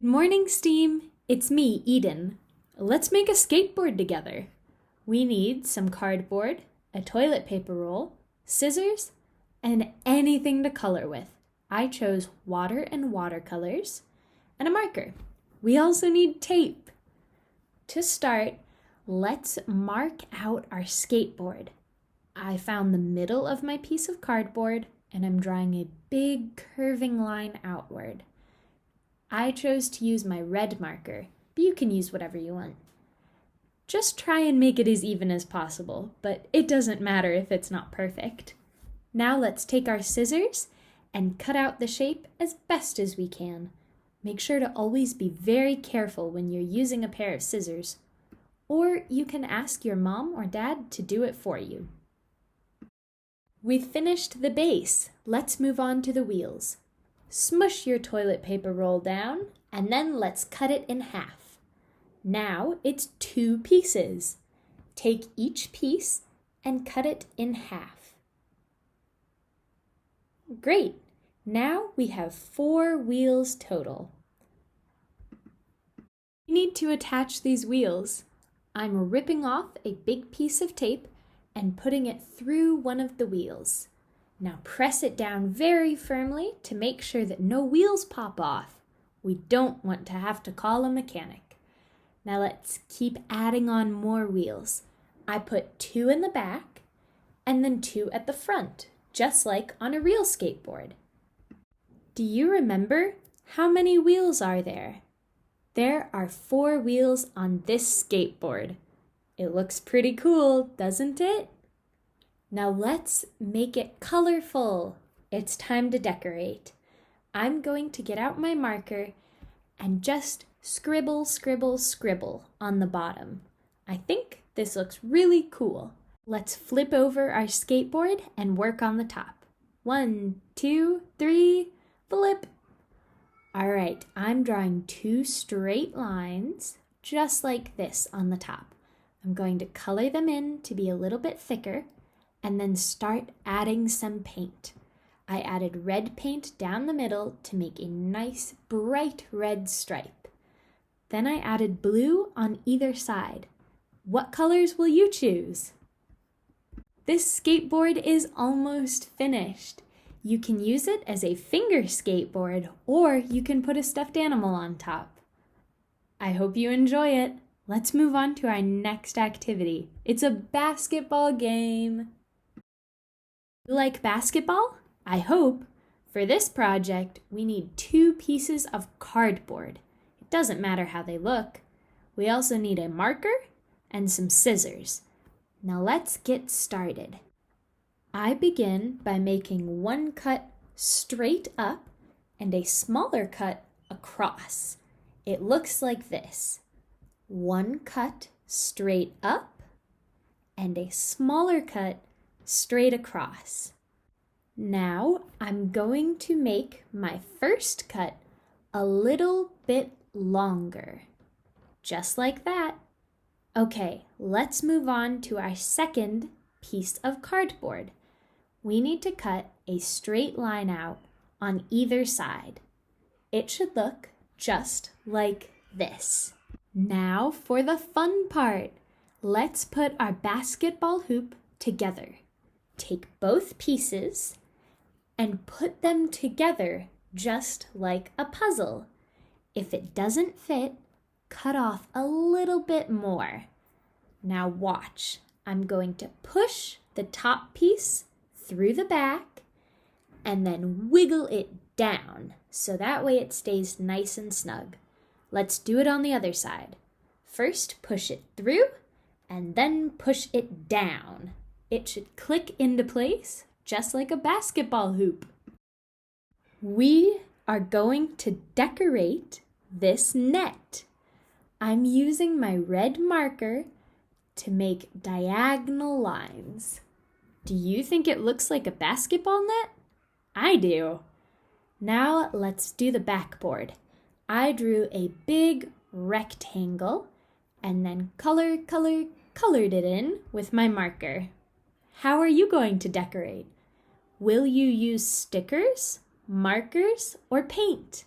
Morning, Steam! It's me, Eden. Let's make a skateboard together. We need some cardboard, a toilet paper roll, scissors, and anything to color with. I chose water and watercolors, and a marker. We also need tape. To start, let's mark out our skateboard. I found the middle of my piece of cardboard, and I'm drawing a big curving line outward. I chose to use my red marker, but you can use whatever you want. Just try and make it as even as possible, but it doesn't matter if it's not perfect. Now let's take our scissors and cut out the shape as best as we can. Make sure to always be very careful when you're using a pair of scissors, or you can ask your mom or dad to do it for you. We've finished the base. Let's move on to the wheels. Smush your toilet paper roll down, and then let's cut it in half. Now it's 2 pieces. Take each piece and cut it in half. Great! Now we have 4 wheels total. We need to attach these wheels. I'm ripping off a big piece of tape and putting it through one of the wheels. Now press it down very firmly to make sure that no wheels pop off. We don't want to have to call a mechanic. Now let's keep adding on more wheels. I put 2 in the back and then 2 at the front, just like on a real skateboard. Do you remember how many wheels are there? There are 4 wheels on this skateboard. It looks pretty cool, doesn't it? Now let's make it colorful. It's time to decorate. I'm going to get out my marker and just scribble, scribble, scribble on the bottom. I think this looks really cool. Let's flip over our skateboard and work on the top. 1, 2, 3, flip. All right, I'm drawing 2 straight lines, just like this on the top. I'm going to color them in to be a little bit thicker, and then start adding some paint. I added red paint down the middle to make a nice bright red stripe. Then I added blue on either side. What colors will you choose? This skateboard is almost finished. You can use it as a finger skateboard, or you can put a stuffed animal on top. I hope you enjoy it. Let's move on to our next activity. It's a basketball game. You like basketball? I hope. For this project, we need 2 pieces of cardboard. It doesn't matter how they look. We also need a marker and some scissors. Now let's get started. I begin by making 1 cut straight up and a smaller cut across. It looks like this. 1 cut straight up and a smaller cut straight across. Now I'm going to make my first cut a little bit longer, just like that. Okay, let's move on to our second piece of cardboard. We need to cut a straight line out on either side. It should look just like this. Now for the fun part. Let's put our basketball hoop together. Take both pieces and put them together just like a puzzle. If it doesn't fit, cut off a little bit more. Now watch. I'm going to push the top piece through the back and then wiggle it down so that way it stays nice and snug. Let's do it on the other side. First, push it through and then push it down. It should click into place just like a basketball hoop. We are going to decorate this net. I'm using my red marker to make diagonal lines. Do you think it looks like a basketball net? I do. Now let's do the backboard. I drew a big rectangle and then colored it in with my marker. How are you going to decorate? Will you use stickers, markers, or paint?